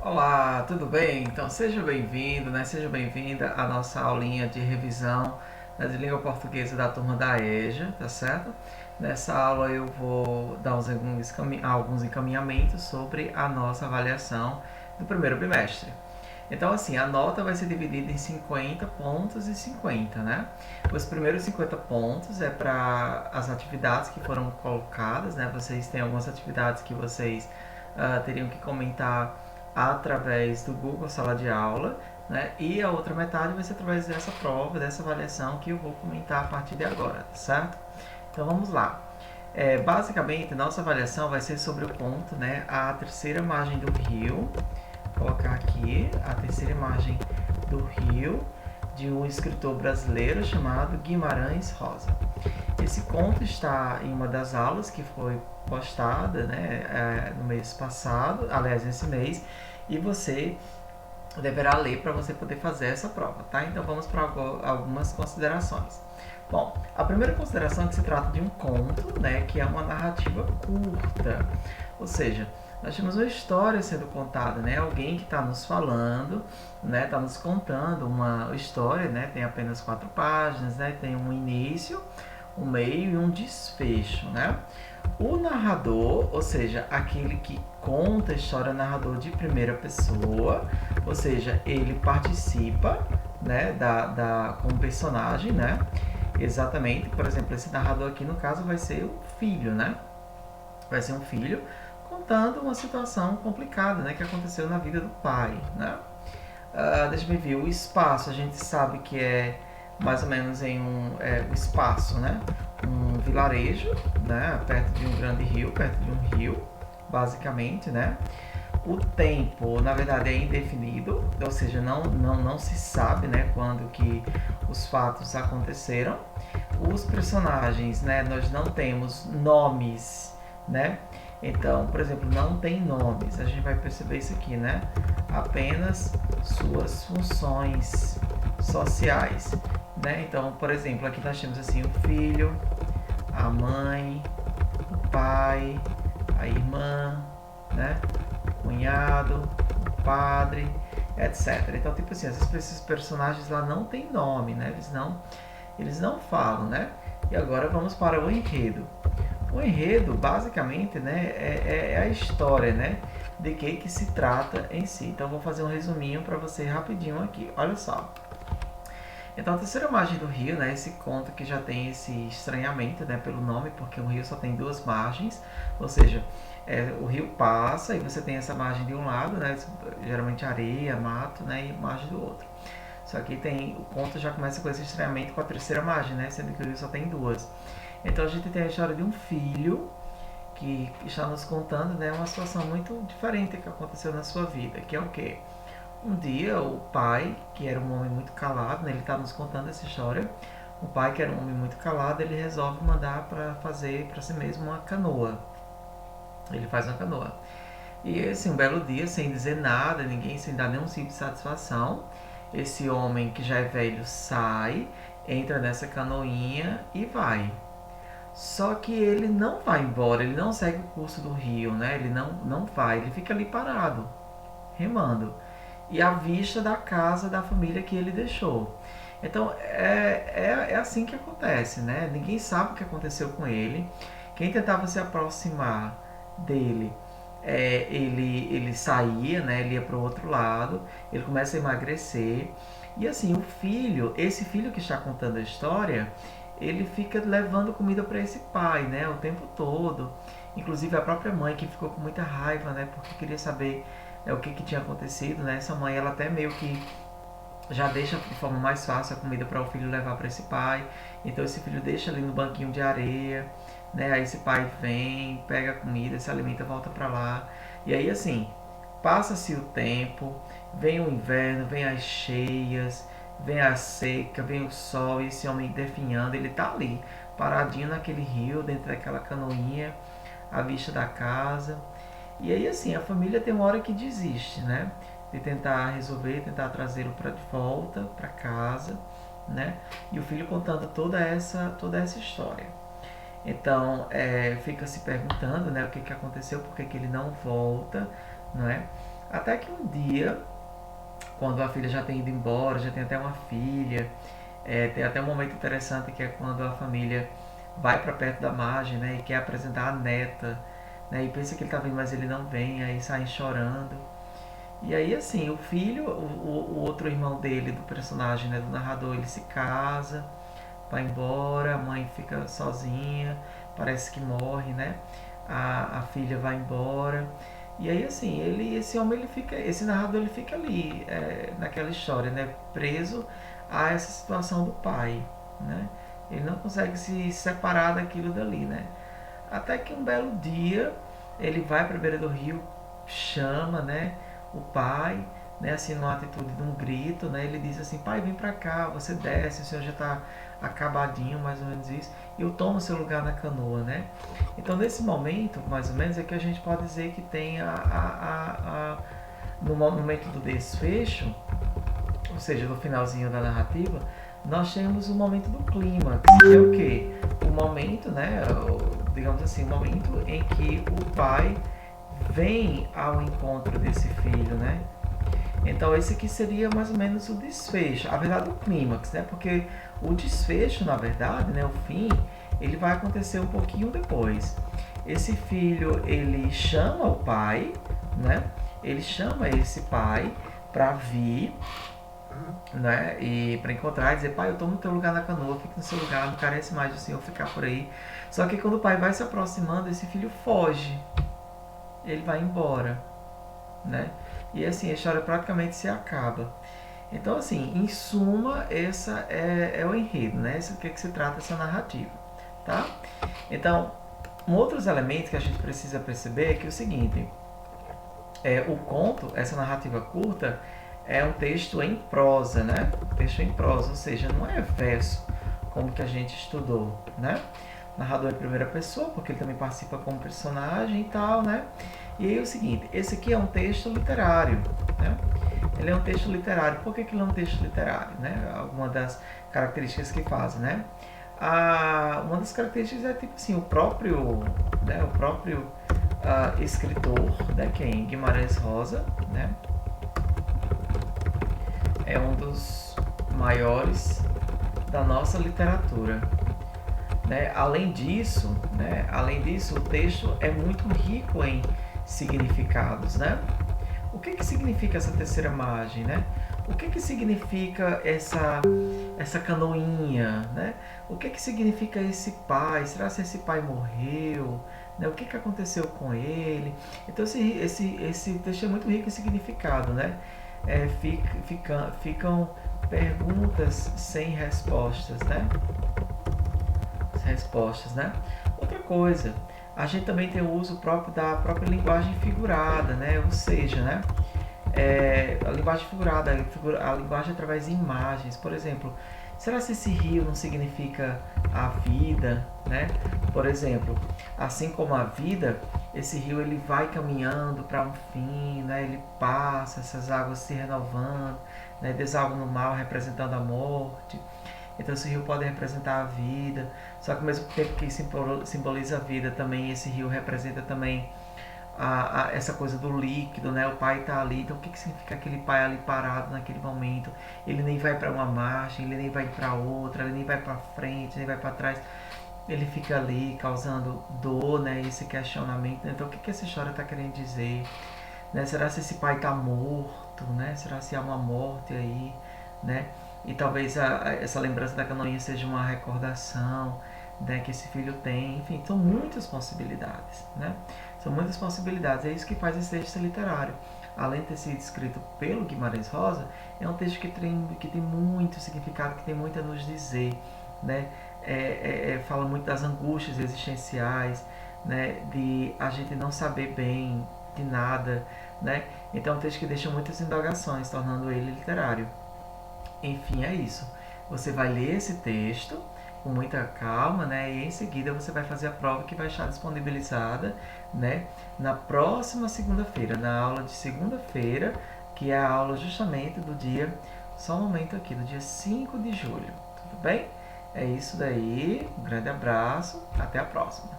Olá, tudo bem? Então seja bem-vindo, né? Seja bem-vinda à nossa aulinha de revisão, né, de língua portuguesa da turma da EJA, tá certo? Nessa aula eu vou dar alguns encaminhamentos sobre a nossa avaliação do primeiro bimestre. Então, assim, a nota vai ser dividida em 50 pontos e 50, né? Os primeiros 50 pontos é para as atividades que foram colocadas, né? Vocês têm algumas atividades que vocês teriam que comentar através do Google Sala de Aula, né? E a outra metade vai ser através dessa prova, dessa avaliação que eu vou comentar a partir de agora, tá certo? Então vamos lá. Basicamente, nossa avaliação vai ser sobre o ponto, né? A terceira margem do rio. Vou colocar aqui a terceira imagem do rio de um escritor brasileiro chamado Guimarães Rosa. Esse conto está em uma das aulas que foi postada, né, no mês passado, aliás, nesse mês, e você deverá ler para você poder fazer essa prova, tá? Então vamos para algumas considerações. Bom, a primeira consideração é que se trata de um conto, né, que é uma narrativa curta, ou seja, nós temos uma história sendo contada, né? Alguém que está nos falando, né? Está nos contando uma história, né? Tem apenas 4 páginas, né? Tem um início, um meio e um desfecho, né? O narrador, ou seja, aquele que conta a história, narrador de primeira pessoa, ou seja, ele participa, né, como personagem, né? Exatamente, por exemplo, esse narrador aqui no caso vai ser o filho, né? Vai ser um filho contando uma situação complicada, né, que aconteceu na vida do pai, né? Deixa eu ver, o espaço, a gente sabe que é mais ou menos em o espaço, né? Um vilarejo, né? Perto de um grande rio, perto de um rio, basicamente, né? O tempo, na verdade, é indefinido, ou seja, não se sabe, né, quando que os fatos aconteceram. Os personagens, né, nós não temos nomes, né? Então, por exemplo, não tem nomes. A gente vai perceber isso aqui, né? Apenas suas funções sociais, né? Então, por exemplo, aqui nós temos assim o filho, a mãe, o pai, a irmã, né? O cunhado, o padre, etc. Então, tipo assim, esses personagens lá não tem nome, né? Eles não falam, né? E agora vamos para o enredo. O enredo, basicamente, né, é a história, né, de que se trata em si. Então, vou fazer um resuminho para você rapidinho aqui. Olha só. Então, a terceira margem do rio, né, esse conto que já tem esse estranhamento, né, pelo nome, porque o rio só tem duas margens, ou seja, o rio passa e você tem essa margem de um lado, né, geralmente areia, mato, né, e margem do outro. Só que o conto já começa com esse estranhamento com a terceira margem, né, sendo que o rio só tem duas. Então a gente tem a história de um filho que está nos contando, né, uma situação muito diferente que aconteceu na sua vida, que é o quê? Um dia o pai, que era um homem muito calado, né, ele está nos contando essa história, o pai, que era um homem muito calado, ele resolve mandar para fazer para si mesmo uma canoa. Ele faz uma canoa. E assim, um belo dia, sem dizer nada, ninguém, sem dar nenhum tipo de satisfação, esse homem que já é velho sai, entra nessa canoinha e vai. Só que ele não vai embora, ele não segue o curso do rio, né? Ele não vai, ele fica ali parado, remando. E à vista da casa da família que ele deixou. Então é assim que acontece, né? Ninguém sabe o que aconteceu com ele. Quem tentava se aproximar dele, ele saía, né? Ele ia para o outro lado, ele começa a emagrecer. E assim, esse filho que está contando a história, ele fica levando comida para esse pai, né, o tempo todo. Inclusive a própria mãe que ficou com muita raiva, né, porque queria saber o que tinha acontecido, né. Essa mãe, ela até meio que já deixa de forma mais fácil a comida para o filho levar para esse pai. Então esse filho deixa ali no banquinho de areia, né? Aí esse pai vem, pega a comida, se alimenta, volta para lá. E aí assim, passa-se o tempo, vem o inverno, vem as cheias, vem a seca, vem o sol, e esse homem definhando, ele tá ali, paradinho naquele rio, dentro daquela canoinha, à vista da casa. E aí assim, a família tem uma hora que desiste, né? De tentar resolver, tentar trazê-lo para de volta para casa, né? E o filho contando toda essa história. Então, fica se perguntando, né, o que aconteceu, por que ele não volta, não é? Até que um dia, quando a filha já tem ido embora, já tem até uma filha, tem até um momento interessante que é quando a família vai para perto da margem, né, e quer apresentar a neta, né, e pensa que ele tá vindo, mas ele não vem, aí saem chorando. E aí, assim, o filho, o outro irmão dele, do personagem, né, do narrador, ele se casa, vai embora, a mãe fica sozinha, parece que morre, né? A filha vai embora. E aí, assim, esse homem, esse narrador, ele fica ali, naquela história, né? Preso a essa situação do pai, né? Ele não consegue se separar daquilo dali, né? Até que um belo dia, ele vai para a beira do rio, chama, né? O pai, né, assim, numa atitude de um grito, né, ele diz assim: pai, vem pra cá, você desce, o senhor já está acabadinho, mais ou menos isso, e eu tomo seu lugar na canoa, né. Então, nesse momento, mais ou menos, é que a gente pode dizer que tem no momento do desfecho, ou seja, no finalzinho da narrativa, nós temos o momento do clímax, que é o quê? O momento, né, digamos assim, o momento em que o pai vem ao encontro desse filho, né? Então esse aqui seria mais ou menos o desfecho, a verdade o clímax, né? Porque o desfecho, na verdade, né, o fim, ele vai acontecer um pouquinho depois. Esse filho, ele chama o pai, né? Ele chama esse pai para vir, né? E para encontrar e dizer: pai, eu estou no teu lugar na canoa, fique no seu lugar, não carece mais do senhor ficar por aí. Só que quando o pai vai se aproximando, esse filho foge, ele vai embora, né? E assim, a história praticamente se acaba. Então, assim, em suma, essa é o enredo, né? Esse que se trata essa narrativa, tá? Então, outros elementos que a gente precisa perceber é que é o seguinte: o conto, essa narrativa curta, é um texto em prosa, né? Texto em prosa, ou seja, não é verso como que a gente estudou, né? Narrador em primeira pessoa, porque ele também participa como personagem e tal, né? E aí é o seguinte, esse aqui é um texto literário, né? Ele é um texto literário. Por que ele é um texto literário, né? Alguma das características que fazem, né? Uma das características é tipo assim, o próprio escritor, né, que é Guimarães Rosa, né? É um dos maiores da nossa literatura. Né? Além disso, o texto é muito rico em significados, né? O que significa essa terceira margem, né? O que significa essa canoinha, né? O que significa esse pai? Será que esse pai morreu? Né? O que aconteceu com ele? Então esse texto é muito rico em significado, né? Ficam perguntas sem respostas, né? Respostas, né? Outra coisa, a gente também tem o uso próprio da própria linguagem figurada, né? Ou seja, né? A linguagem figurada, a linguagem através de imagens. Por exemplo, será que esse rio não significa a vida, né? Por exemplo, assim como a vida, esse rio ele vai caminhando para um fim, né? Ele passa, essas águas se renovando, né? Deságua no mar representando a morte. Então esse rio pode representar a vida, só que ao mesmo tempo que simboliza a vida, também esse rio representa também essa coisa do líquido, né? O pai está ali, então o que significa aquele pai ali parado naquele momento? Ele nem vai para uma margem, ele nem vai para outra, ele nem vai para frente, nem vai para trás. Ele fica ali causando dor, né? Esse questionamento. Então o que essa história está querendo dizer? Né? Será se esse pai está morto, né? Será se há uma morte aí, né? E talvez essa lembrança da canoinha seja uma recordação, né, que esse filho tem. Enfim, são muitas possibilidades, né? São muitas possibilidades. É isso que faz esse texto ser literário. Além de ter sido escrito pelo Guimarães Rosa, é um texto que tem muito significado, que tem muito a nos dizer, né? Fala muito das angústias existenciais, né? De a gente não saber bem de nada, né? Então é um texto que deixa muitas indagações, tornando ele literário. Enfim, é isso. Você vai ler esse texto com muita calma, né? E em seguida você vai fazer a prova que vai estar disponibilizada, né? Na próxima segunda-feira, na aula de segunda-feira, que é a aula justamente do dia, só um momento aqui, do dia 5 de julho. Tudo bem? É isso daí. Um grande abraço. Até a próxima.